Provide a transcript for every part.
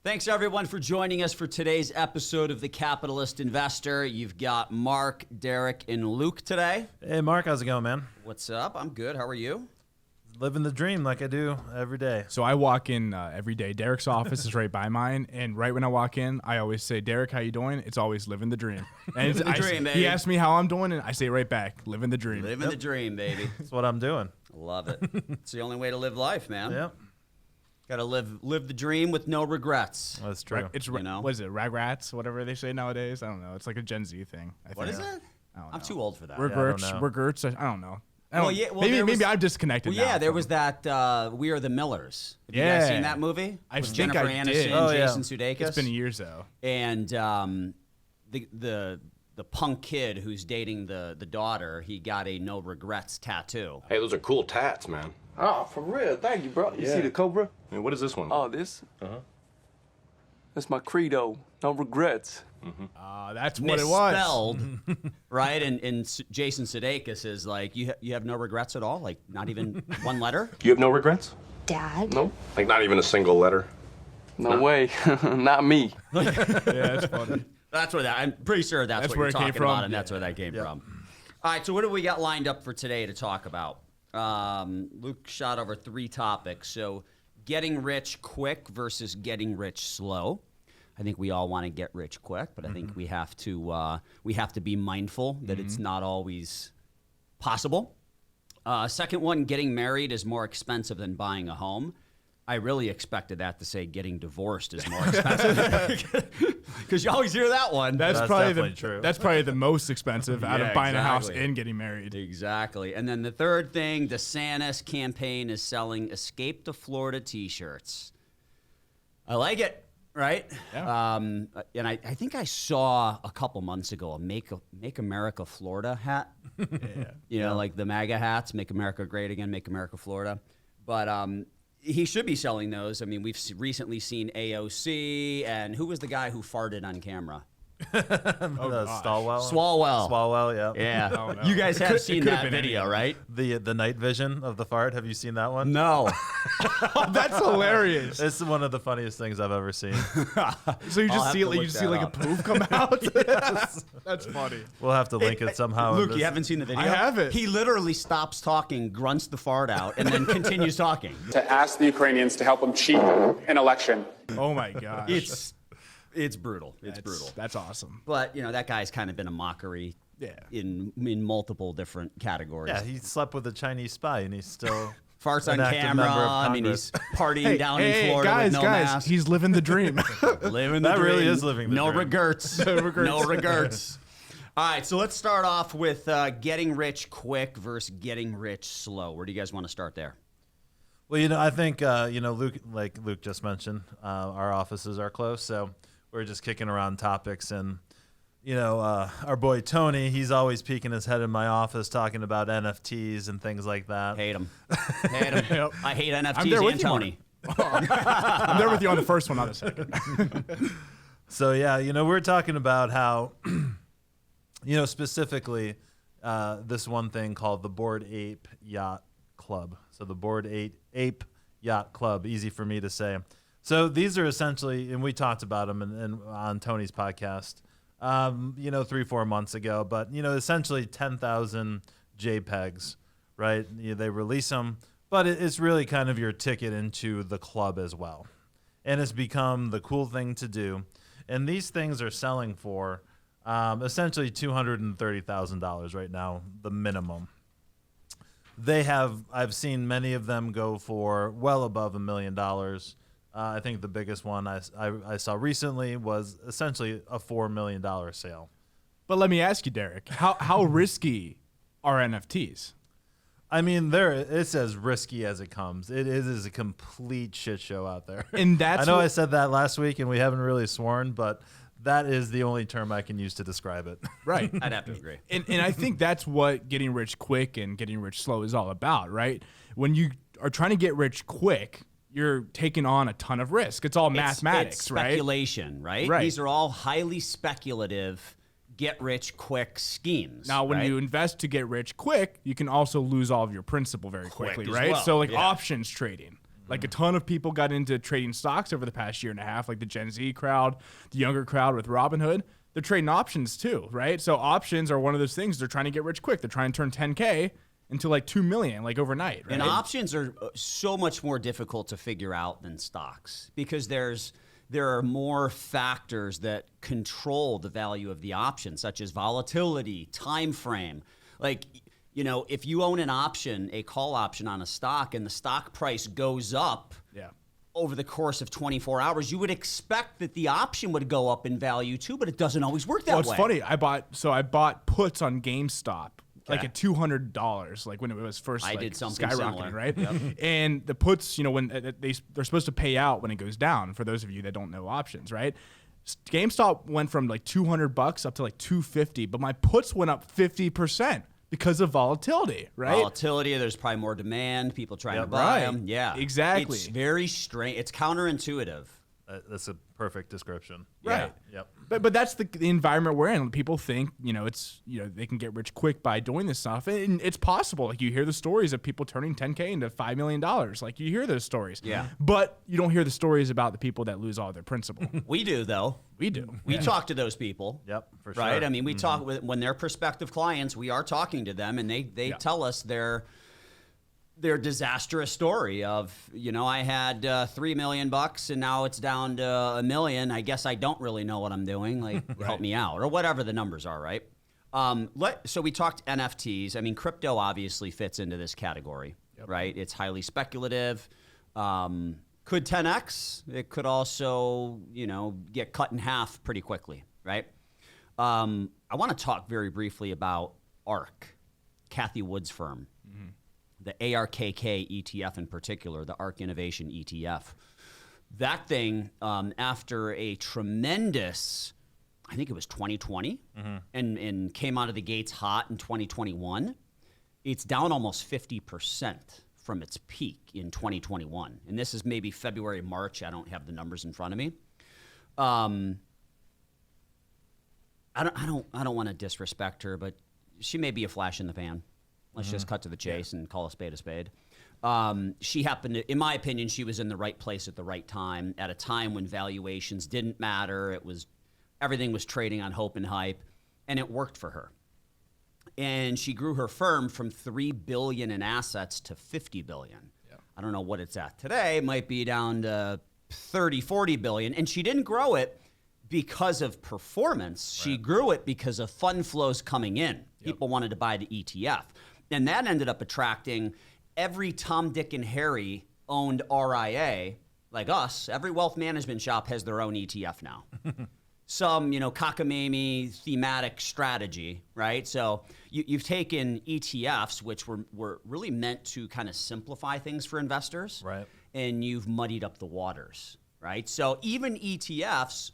Thanks, everyone, for joining us for today's episode of The Capitalist Investor. You've got Mark, Derek, and Luke today. Hey, Mark, how's it going, man? What's up? I'm good. How are you? Living the dream like I do every day. So I walk in every day. Derek's office is right by mine, and right when I walk in, I always say, "Derek, how you doing?" It's always living the dream. And Living the dream, baby. He asks me how I'm doing, and I say right back, "Living the dream." Living the dream, baby. That's what I'm doing. Love it. It's the only way to live life, man. Yep, Got to live the dream with no regrets. that's true. It's You know? what is it? Ragrats, whatever they say nowadays. I don't know. It's like a Gen Z thing. What is it? I don't know. I'm too old for that. Regrets. I don't know. Regrets. I don't know. Maybe I'm disconnected. Well, yeah, now there from- was that We Are the Millers. Have you Yeah. guys seen that movie? I With think Jennifer I Aniston, did. Oh, yeah. Jason Sudeikis. It's been years though. And the punk kid who's dating the daughter, he got a no regrets tattoo. Hey, those are cool tats, man. Oh, for real. Thank you, bro. You see the Cobra? Hey, what is this one? Oh, this? That's my credo. No regrets. That's what it was. Misspelled, right? And Jason Sudeikis is like, you have no regrets at all? Like, not even one letter? You have no regrets? Dad? Nope. Like, not even a single letter? No way. Not me. Yeah, that's funny. That's where I'm pretty sure that's what where you're it came talking from. about, and that's where that came from. All right, so what do we got lined up for today to talk about? Luke shot over 3 topics. So getting rich quick versus getting rich slow. I think we all want to get rich quick, but I think we have to be mindful that it's not always possible. Second one, getting married is more expensive than buying a home. I really expected that to say getting divorced is more expensive, because you always hear that one. That's definitely true. That's probably the most expensive out Yeah, of buying a house exactly. and getting married. Exactly. And then the third thing, Desantis campaign is selling Escape to Florida t-shirts. I like it, right? Yeah. And I think I saw a couple months ago a Make America Florida hat. Yeah. You know, like the MAGA hats, Make America Great Again, Make America Florida. But he should be selling those. I mean, we've recently seen AOC, and who was the guy who farted on camera? Stallwell. Swalwell. Yeah. Yeah. Oh, no. You guys have seen could've that been video, anyone. right? The night vision of the fart. Have you seen that one? No. That's hilarious. It's one of the funniest things I've ever seen. So you I'll just have see to it, like, look you see that like up. a poof come out. That's funny. We'll have to link it somehow. in Luke, this. you haven't seen the video? I haven't. He literally stops talking, grunts the fart out, and then continues talking. to ask the Ukrainians to help them cheat an election. Oh my gosh. It's brutal. It's brutal. That's awesome. But, you know, that guy's kind of been a mockery Yeah. in multiple different categories. Yeah, he slept with a Chinese spy, and he's still Farts on an active camera. member of I mean, he's Congress. partying down in Florida guys, with no guys, mask. he's living the dream. Living the That dream. really is living the no dream. regrets. No regrets. No regrets. All right, so let's start off with getting rich quick versus getting rich slow. Where do you guys want to start there? Well, you know, I think Luke, like Luke just mentioned, our offices are close, so we're just kicking around topics, and you know, our boy Tony, he's always peeking his head in my office talking about NFTs and things like that. Hate him. Hate him. Yep. I hate I'm there NFTs with and you, Tony. I'm there with you on the first one, not the second. So yeah, you know, we're talking about how, you know, specifically this one thing called the Bored Ape Yacht Club. So the Bored Ape Yacht Club, easy for me to say. So these are essentially, and we talked about them on Tony's podcast, you know, 3-4 months ago. But you know, essentially 10,000 JPEGs, right? They release them, but it's really kind of your ticket into the club as well, and it's become the cool thing to do. And these things are selling for essentially $230,000 right now, the minimum. I've seen many of them go for well above $1 million. I think the biggest one I saw recently was essentially a $4 million sale. But let me ask you, Derek, how risky are NFTs? I mean, it's as risky as it comes. It is a complete shit show out there. And that's I know what- I said that last week, and we haven't really sworn, but that is the only term I can use to describe it. Right. I'd have to agree. And I think that's what getting rich quick and getting rich slow is all about, right? When you are trying to get rich quick, you're taking on a ton of risk. It's all mathematics, it's right? speculation, right? Right. These are all highly speculative, get rich quick schemes. Now, when right? you invest to get rich quick, you can also lose all of your principal very Quick quickly, as right? well, So, like yeah. options trading. Like a ton of people got into trading stocks over the past year and a half, like the Gen Z crowd, the younger crowd with Robinhood. They're trading options too, right? So options are one of those things. They're trying to get rich quick. They're trying to turn 10K into like 2 million, like overnight. Right? And options are so much more difficult to figure out than stocks because there are more factors that control the value of the option, such as volatility, time frame. Like, you know, if you own an option, a call option on a stock, and the stock price goes up over the course of 24 hours, you would expect that the option would go up in value too, but it doesn't always work that way. Well, it's funny. I bought puts on GameStop. Like at $200, like when it was first I like, did something skyrocketing, similar. right? Yep. And the puts, you know, when they're supposed to pay out when it goes down. For those of you that don't know options, right? GameStop went from like $200 up to like $250, but my puts went up 50% because of volatility, right? Volatility, there's probably more demand, people trying to buy them. Yeah, exactly. It's very strange. It's counterintuitive. That's a perfect description. Right. Yeah. Yep. But that's the environment we're in. People think, you know, it's, you know, they can get rich quick by doing this stuff. And it's possible. Like you hear the stories of people turning 10K into $5 million. Like you hear those stories. Yeah. But you don't hear the stories about the people that lose all their principal. We do, though. We do. We talk to those people. Yep, for sure. Right? I mean, we talk with, when they're prospective clients, we are talking to them, and they tell us their disastrous story of, you know, I had $3 million and now it's down to $1 million. I guess I don't really know what I'm doing. Like, help me out, or whatever the numbers are, right? So we talked NFTs. I mean, crypto obviously fits into this category, right? It's highly speculative. Could 10x. It could also, you know, get cut in half pretty quickly, right? I want to talk very briefly about Ark, Cathie Wood's firm. The ARKK ETF in particular, the Ark Innovation ETF. That thing, after a tremendous, I think it was 2020, and came out of the gates hot in 2021, it's down almost 50% from its peak in 2021. And this is maybe February, March. I don't have the numbers in front of me. I don't want to disrespect her, but she may be a flash in the pan. Let's just cut to the chase and call a spade a spade. She happened to, in my opinion, she was in the right place at the right time, at a time when valuations didn't matter. Everything was trading on hope and hype, and it worked for her. And she grew her firm from $3 billion in assets to $50 billion. Yeah. I don't know what it's at today. It might be down to 30, 40 billion. And she didn't grow it because of performance. Right. She grew it because of fund flows coming in. People wanted to buy the ETF. And that ended up attracting every Tom, Dick, and Harry owned RIA, like us. Every wealth management shop has their own ETF now. Some, you know, cockamamie thematic strategy, right? So you've taken ETFs, which were really meant to kind of simplify things for investors, right? And you've muddied up the waters, right? So even ETFs,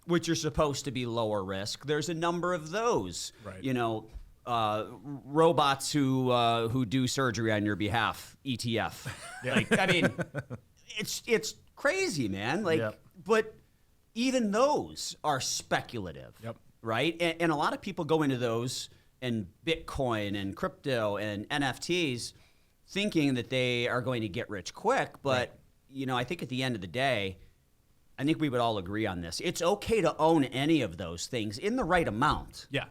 which are supposed to be lower risk, there's a number of those, right? You know, robots who do surgery on your behalf, ETF. Like, I mean, it's crazy, man. Like, but even those are speculative, right? And a lot of people go into those and Bitcoin and crypto and NFTs thinking that they are going to get rich quick. But, you know, I think at the end of the day, I think we would all agree on this. It's okay to own any of those things in the right amount. Yeah.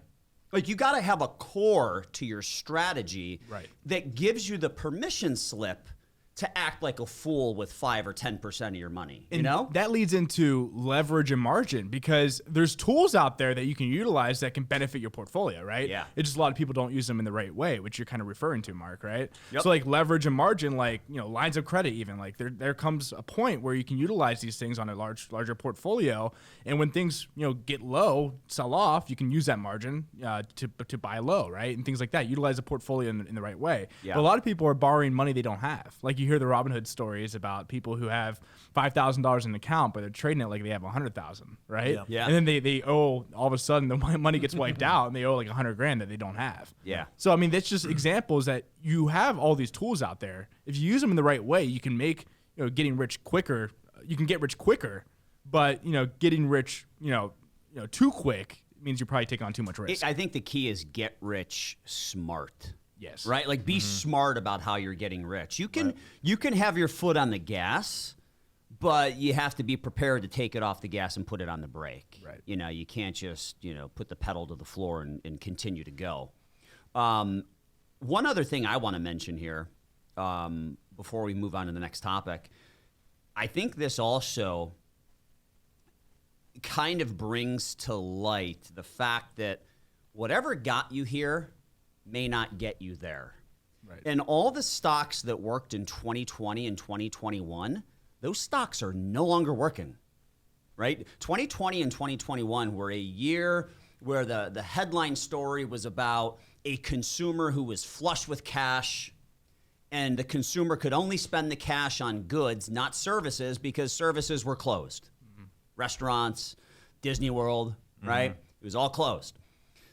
Like, you got to have a core to your strategy that gives you the permission slip to act like a fool with 5 or 10% of your money, you know? That leads into leverage and margin, because there's tools out there that you can utilize that can benefit your portfolio, right? Yeah. It's just a lot of people don't use them in the right way, which you're kind of referring to, Mark, right? Yep. So like leverage and margin, like, you know, lines of credit even, like there comes a point where you can utilize these things on a larger portfolio. And when things, you know, get low, sell off, you can use that margin to buy low, right? And things like that. Utilize the portfolio in the right way. Yeah. But a lot of people are borrowing money they don't have. Like you hear the Robinhood stories about people who have $5,000 in an account, but they're trading it like they have 100,000, right? Yeah. And then they owe, all of a sudden the money gets wiped out and they owe like 100 grand that they don't have. Yeah. So I mean, that's just examples that you have all these tools out there. If you use them in the right way, you can make, you know, getting rich quicker. You can get rich quicker, but you know, getting rich, you know, too quick means you're probably taking on too much risk. I think the key is get rich smart. Yes. Right? Like be smart about how you're getting rich. You can have your foot on the gas, but you have to be prepared to take it off the gas and put it on the brake. Right. You know, you can't just, put the pedal to the floor and continue to go. One other thing I want to mention here before we move on to the next topic, I think this also kind of brings to light the fact that whatever got you here may not get you there. Right. And all the stocks that worked in 2020 and 2021, those stocks are no longer working, right? 2020 and 2021 were a year where the headline story was about a consumer who was flush with cash, and the consumer could only spend the cash on goods, not services, because services were closed. Restaurants, Disney World, right? It was all closed.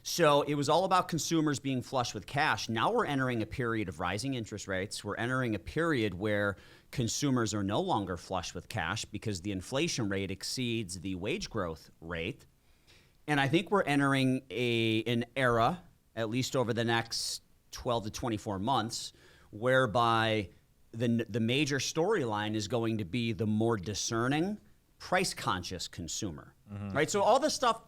So it was all about consumers being flush with cash. Now we're entering a period of rising interest rates. We're entering a period where consumers are no longer flush with cash because the inflation rate exceeds the wage growth rate. And I think we're entering an era, at least over the next 12 to 24 months, whereby the major storyline is going to be the more discerning, price-conscious consumer, right? So all this stuff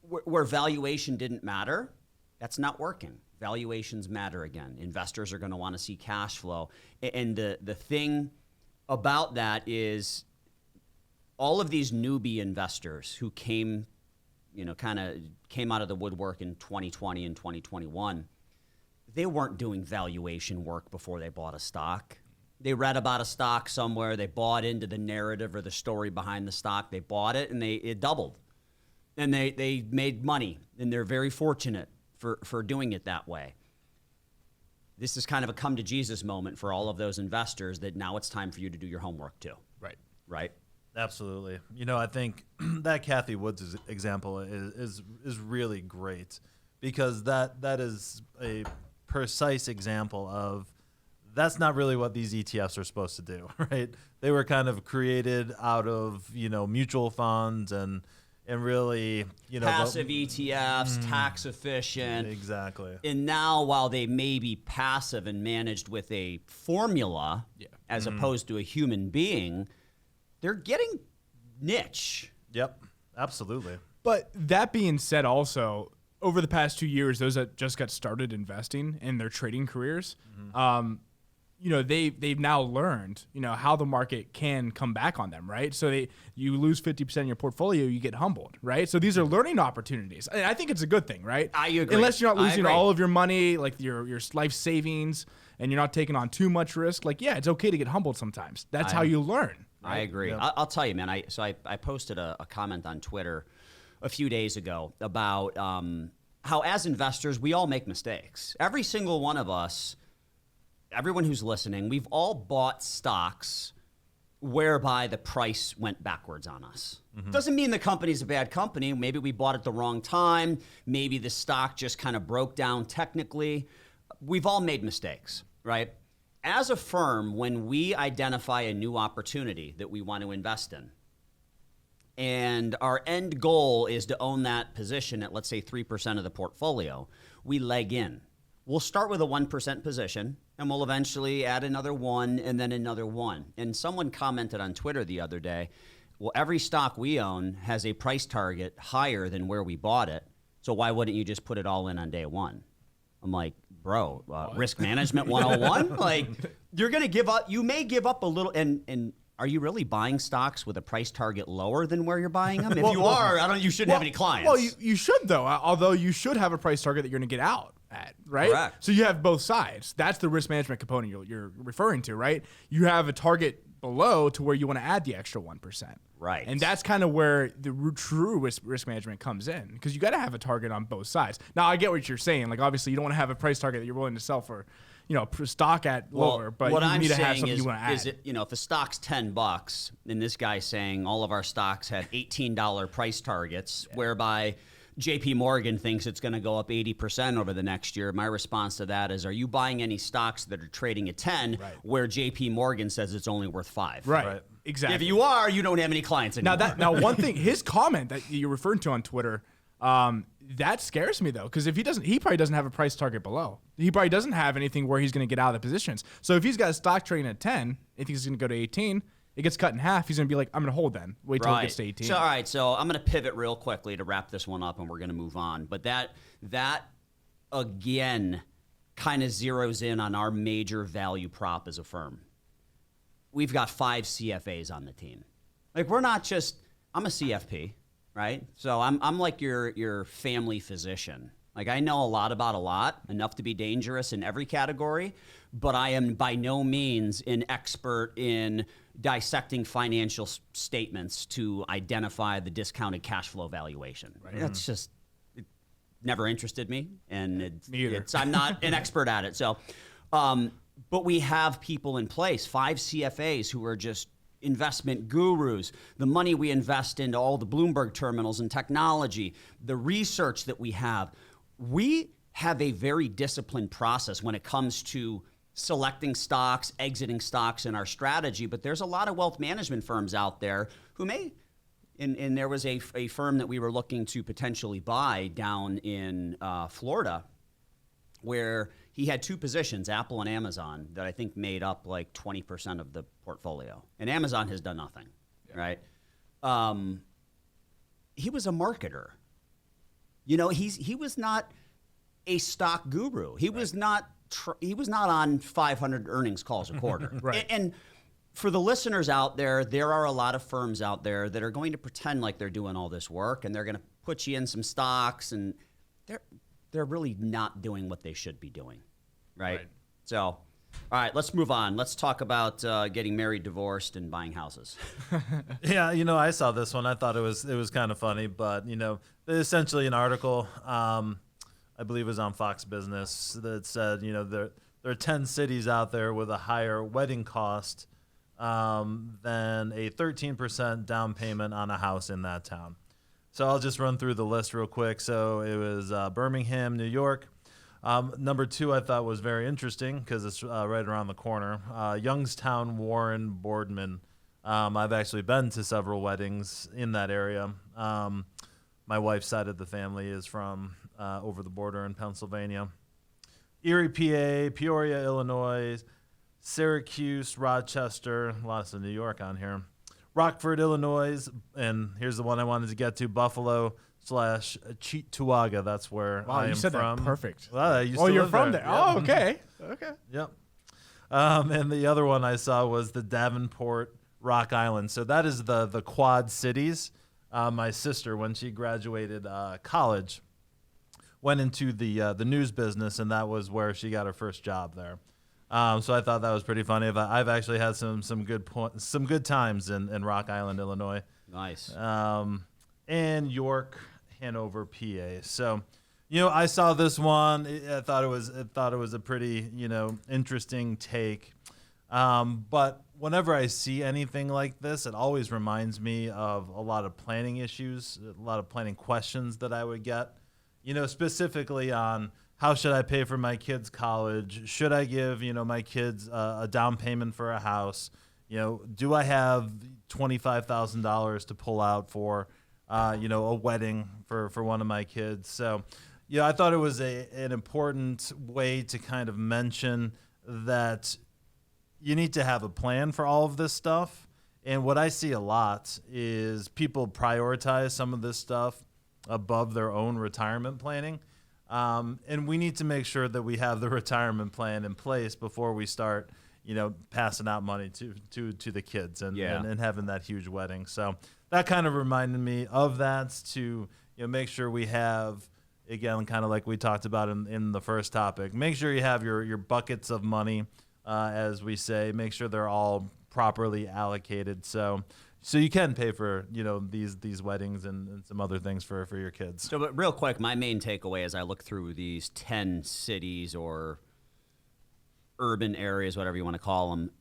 where valuation didn't matter, that's not working. Valuations matter again. Investors are going to want to see cash flow. And the thing about that is all of these newbie investors who came out of the woodwork in 2020 and 2021, they weren't doing valuation work before they bought a stock. They read about a stock somewhere, they bought into the narrative or the story behind the stock, they bought it, and it doubled. And they made money, and they're very fortunate for doing it that way. This is kind of a come to Jesus moment for all of those investors that now it's time for you to do your homework too. Right. Right? Absolutely. I think that Kathy Woods example is really great because that is a precise example of that's not really what these ETFs are supposed to do, right? They were kind of created out of, mutual funds and really, passive ETFs, tax efficient. Exactly. And now, while they may be passive and managed with a formula as opposed to a human being, they're getting niche. Yep, absolutely. But that being said, also, over the past 2 years, those that just got started investing in their trading careers, they've now learned, how the market can come back on them, right? So you lose 50% of your portfolio, you get humbled, right? So these are learning opportunities. And I think it's a good thing, right? I agree. Unless you're not I losing agree. all of your money, like your life savings, and you're not taking on too much risk. Like, yeah, it's okay to get humbled sometimes. That's how you learn. I agree. Yep. I'll tell you, man. I posted a comment on Twitter a few days ago about how as investors, we all make mistakes. Every single one of us, everyone who's listening, we've all bought stocks whereby the price went backwards on us. Doesn't mean the company's a bad company. Maybe we bought at the wrong time. Maybe the stock just kind of broke down technically. We've all made mistakes, right? As a firm, when we identify a new opportunity that we want to invest in, and our end goal is to own that position at, let's say, 3% of the portfolio, we leg in. We'll start with a 1% position, and we'll eventually add another 1 and then another 1. And someone commented on Twitter the other day, well, every stock we own has a price target higher than where we bought it, so why wouldn't you just put it all in on day one? I'm like, bro, risk management 101? Like, you're going to give up, you may give up a little, and are you really buying stocks with a price target lower than where you're buying them? If you are, you shouldn't have any clients. Well, you should, though, although you should have a price target that you're going to get out at, right? Correct. So you have both sides. That's the risk management component you're referring to, right? You have a target below to where you want to add the extra 1%. Right. And that's kind of where the true risk management comes in, because you got to have a target on both sides. Now, I get what you're saying. Like, obviously, you don't want to have a price target that you're willing to sell for, stock at lower, but what you I'm need to have saying something is, you want to add. is it, if a stock's $10, and this guy's saying all of our stocks had $18 price targets, whereby JP Morgan thinks it's going to go up 80% over the next year. My response to that is, are you buying any stocks that are trading at 10 where JP Morgan says it's only worth 5? Right. Exactly. If you are, you don't have any clients anymore. Now one thing, his comment that you're referring to on Twitter, That scares me though, because if he probably doesn't have a price target below. He probably doesn't have anything where he's going to get out of the positions. So if he's got a stock trading at 10, if he's going to go to 18, it gets cut in half. He's going to be like, I'm going to hold then. Wait till it gets to 18. So all right, so I'm going to pivot real quickly to wrap this one up, and we're going to move on. But that again kind of zeroes in on our major value prop as a firm. We've got 5 CFAs on the team. Like, we're not just, I'm a CFP, right? So I'm like your family physician. Like, I know a lot about a lot, enough to be dangerous in every category, but I am by no means an expert in dissecting financial statements to identify the discounted cash flow valuation. Right? That's just, it never interested me, and I'm not an expert at it. So, but we have people in place, 5 CFAs who are just investment gurus. The money we invest into all the Bloomberg terminals and technology, the research that we have a very disciplined process when it comes to selecting stocks, exiting stocks in our strategy. But there's a lot of wealth management firms out there who may, and there was a firm that we were looking to potentially buy down in Florida, where he had 2 positions, Apple and Amazon, that I think made up like 20% of the portfolio. And Amazon has done nothing, right? He was a marketer. You know, he was not a stock guru. He was not on 500 earnings calls a quarter. Right. And for the listeners out there are a lot of firms out there that are going to pretend like they're doing all this work, and they're going to put you in some stocks, and they're really not doing what they should be doing, right? So, all right, let's move on. Let's talk about getting married, divorced, and buying houses. Yeah, I saw this one. I thought it was kind of funny, but essentially an article, I believe it was on Fox Business, that said there are 10 cities out there with a higher wedding cost than a 13% down payment on a house in that town. So I'll just run through the list real quick. So it was Birmingham, New York. Number 2 I thought was very interesting because it's right around the corner. Youngstown, Warren, Boardman. I've actually been to several weddings in that area. My wife's side of the family is from over the border in Pennsylvania. Erie, PA, Peoria, Illinois, Syracuse, Rochester, lots of New York on here. Rockford, Illinois, and here's the one I wanted to get to, Buffalo/Cheektowaga. That's where I am you said from. that perfect. Well, I used to you're live from there. there. Yep. Oh, okay. Okay. Yep. And the other one I saw was the Davenport, Rock Island. So that is the Quad Cities. My sister, when she graduated college, went into the news business, and that was where she got her first job there. So I thought that was pretty funny. I've actually had some good times in Rock Island, Illinois. Nice. And York, Hanover, PA. So, I saw this one. I thought it was a pretty interesting take. But whenever I see anything like this, it always reminds me of a lot of planning issues, a lot of planning questions that I would get. Specifically on how should I pay for my kids' college? Should I give, my kids a down payment for a house? Do I have $25,000 to pull out for, a wedding for one of my kids? So, I thought it was an important way to kind of mention that you need to have a plan for all of this stuff. And what I see a lot is people prioritize some of this stuff above their own retirement planning. And we need to make sure that we have the retirement plan in place before we start, passing out money to the kids and having that huge wedding. So that kind of reminded me of that to make sure we have, again, kind of like we talked about in the first topic, make sure you have your buckets of money, as we say, make sure they're all properly allocated. So you can pay for these weddings and some other things for your kids. So, but real quick, my main takeaway as I look through these 10 cities or urban areas, whatever you want to call them,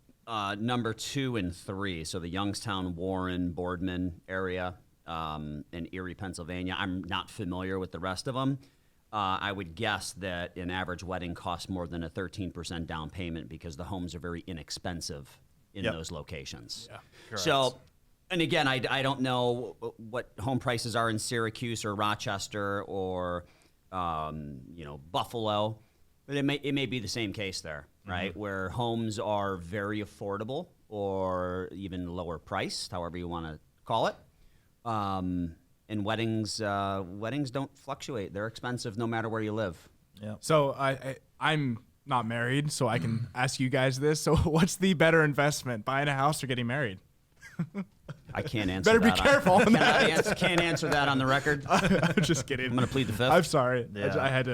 number 2 and 3, so the Youngstown, Warren, Boardman area, in Erie, Pennsylvania. I'm not familiar with the rest of them. I would guess that an average wedding costs more than a 13% down payment because the homes are very inexpensive in those locations. Yeah, correct. So And again, I don't know what home prices are in Syracuse or Rochester or Buffalo, but it may be the same case there, right? Where homes are very affordable or even lower priced, however you want to call it. And weddings don't fluctuate; they're expensive no matter where you live. Yeah. So I'm not married, so I can ask you guys this. So what's the better investment, buying a house or getting married? I can't answer Better that. be careful on that. Can't answer that on the record. I'm I'm just kidding. going to plead the fifth. I'm sorry. Yeah. I had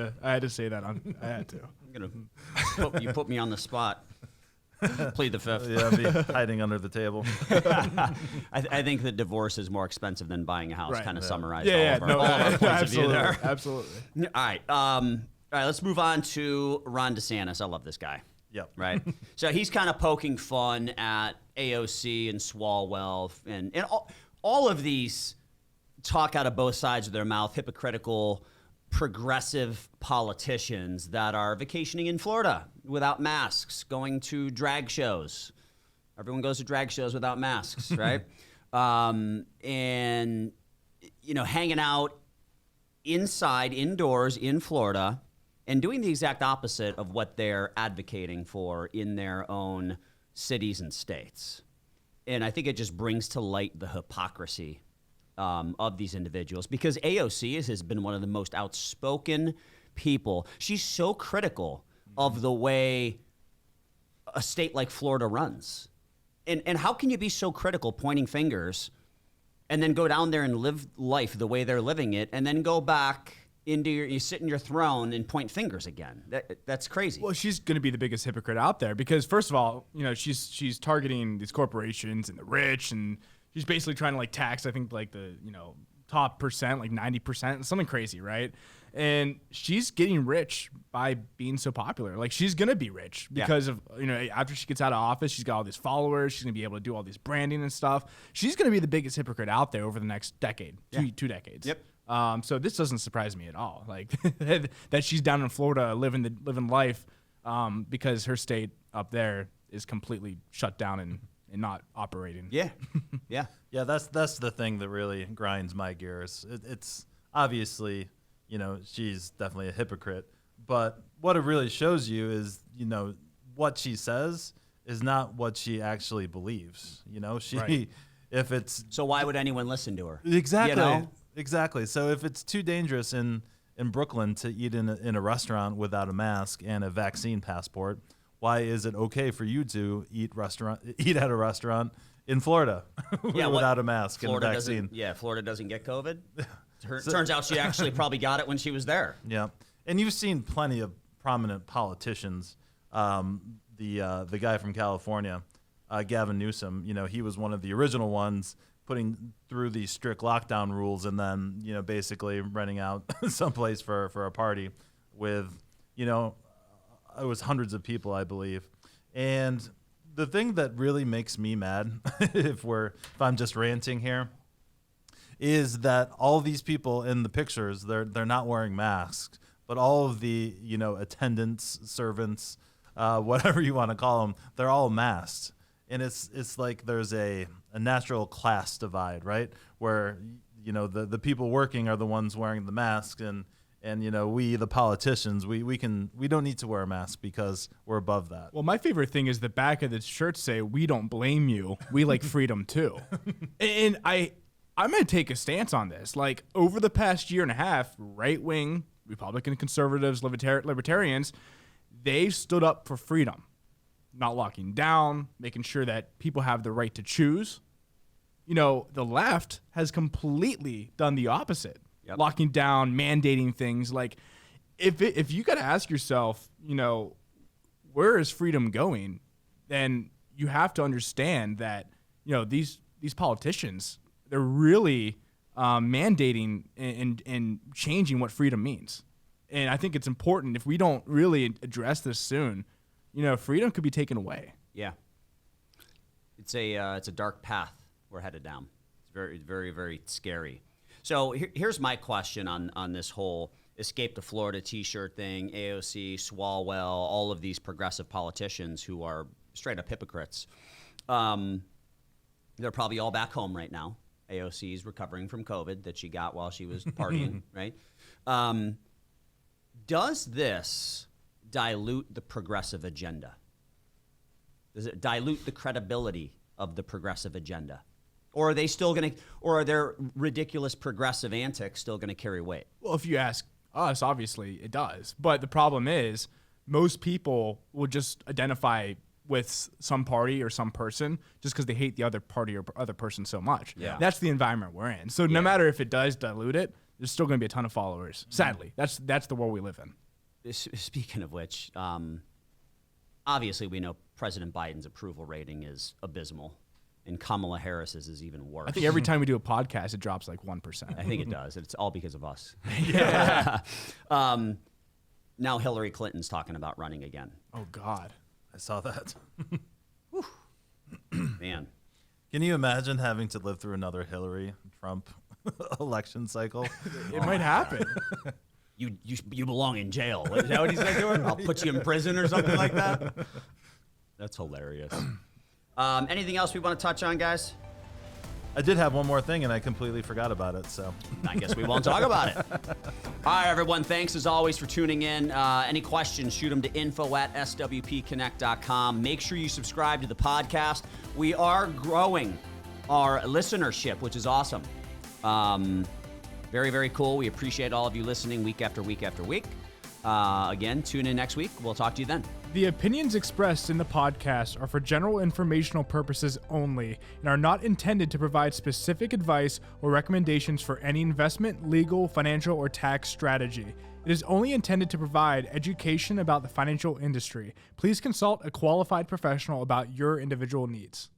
to say that. I had to. You put me on the spot. Plead the fifth. Yeah, be hiding under the table. I think that divorce is more expensive than buying a house. Right. Kind of Yeah. summarized Yeah, all no, of our points of view absolutely, there. absolutely. All right. Let's move on to Ron Desantis. I love this guy. Yep. Right. So he's kind of poking fun at AOC and Swalwell and all of these talk out of both sides of their mouth, hypocritical, progressive politicians that are vacationing in Florida without masks, going to drag shows. Everyone goes to drag shows without masks, right? And hanging out indoors in Florida, and doing the exact opposite of what they're advocating for in their own cities and states. And I think it just brings to light the hypocrisy of these individuals, because AOC has been one of the most outspoken people. She's so critical of the way a state like Florida runs. And how can you be so critical, pointing fingers, and then go down there and live life the way they're living it, and then go back you sit in your throne and point fingers again? That's crazy. Well, she's going to be the biggest hypocrite out there because, first of all, she's targeting these corporations and the rich, and she's basically trying to tax, I think, the top percent, 90%, something crazy, right? And she's getting rich by being so popular. She's going to be rich because of, after she gets out of office, she's got all these followers. She's going to be able to do all this branding and stuff. She's going to be the biggest hypocrite out there over the next decade, two decades. Yep. So this doesn't surprise me at all. That she's down in Florida living life because her state up there is completely shut down and not operating. Yeah. Yeah. Yeah, that's the thing that really grinds my gears. It's obviously, she's definitely a hypocrite, but what it really shows you is, what she says is not what she actually believes. Right. If it's So why would anyone listen to her? exactly. Exactly. So if it's too dangerous in Brooklyn to eat in a restaurant without a mask and a vaccine passport, why is it okay for you to eat at a restaurant in Florida without a mask and a vaccine? Florida doesn't get COVID. Turns out she actually probably got it when she was there. Yeah, and you've seen plenty of prominent politicians. The guy from California, Gavin Newsom, he was one of the original ones putting through these strict lockdown rules, and then basically renting out someplace for a party with it was hundreds of people, I believe. And the thing that really makes me mad, if I'm just ranting here, is that all these people in the pictures, they're not wearing masks, but all of the attendants, servants, whatever you want to call them, they're all masked. And it's like there's a natural class divide, right? Where the people working are the ones wearing the masks, and we, the politicians, we don't need to wear a mask because we're above that. Well, my favorite thing is the back of the shirt say, "We don't blame you. We like freedom too." And I'm going to take a stance on this. Over the past year and a half, right-wing Republican conservatives, libertarians, they've stood up for freedom, not locking down, making sure that people have the right to choose. The left has completely done the opposite. Yep. Locking down, mandating things. If you got to ask yourself, where is freedom going? Then you have to understand that these politicians, they're really mandating and changing what freedom means. And I think it's important, if we don't really address this soon, freedom could be taken away. Yeah. It's a dark path we're headed down. It's very, very, very scary. So here's my question on this whole Escape to Florida t-shirt thing, AOC, Swalwell, all of these progressive politicians who are straight up hypocrites. They're probably all back home right now. AOC is recovering from COVID that she got while she was partying, right? Does this dilute the progressive agenda? Does it dilute the credibility of the progressive agenda? Or are they still going to, or are their ridiculous progressive antics still going to carry weight? Well, if you ask us, obviously it does. But the problem is most people will just identify with some party or some person just because they hate the other party or other person so much. Yeah. That's the environment we're in. So no matter if it does dilute it, there's still going to be a ton of followers. Sadly, that's the world we live in. Speaking of which, obviously we know President Biden's approval rating is abysmal, and Kamala Harris's is even worse. I think every time we do a podcast, it drops like 1%. I think it does. It's all because of us. Yeah. Now Hillary Clinton's talking about running again. Oh, God. I saw that. Man. Can you imagine having to live through another Hillary Trump election cycle? It might happen. You belong in jail. Is that what he said to her? I'll put you in prison or something like that. That's hilarious. Anything else we want to touch on, guys? I did have one more thing, and I completely forgot about it. So I guess we won't talk about it. All right, everyone. Thanks as always for tuning in. Any questions, shoot them to info@swpconnect.com. Make sure you subscribe to the podcast. We are growing our listenership, which is awesome. Very, very cool. We appreciate all of you listening week after week after week. Again, tune in next week. We'll talk to you then. The opinions expressed in the podcast are for general informational purposes only and are not intended to provide specific advice or recommendations for any investment, legal, financial, or tax strategy. It is only intended to provide education about the financial industry. Please consult a qualified professional about your individual needs.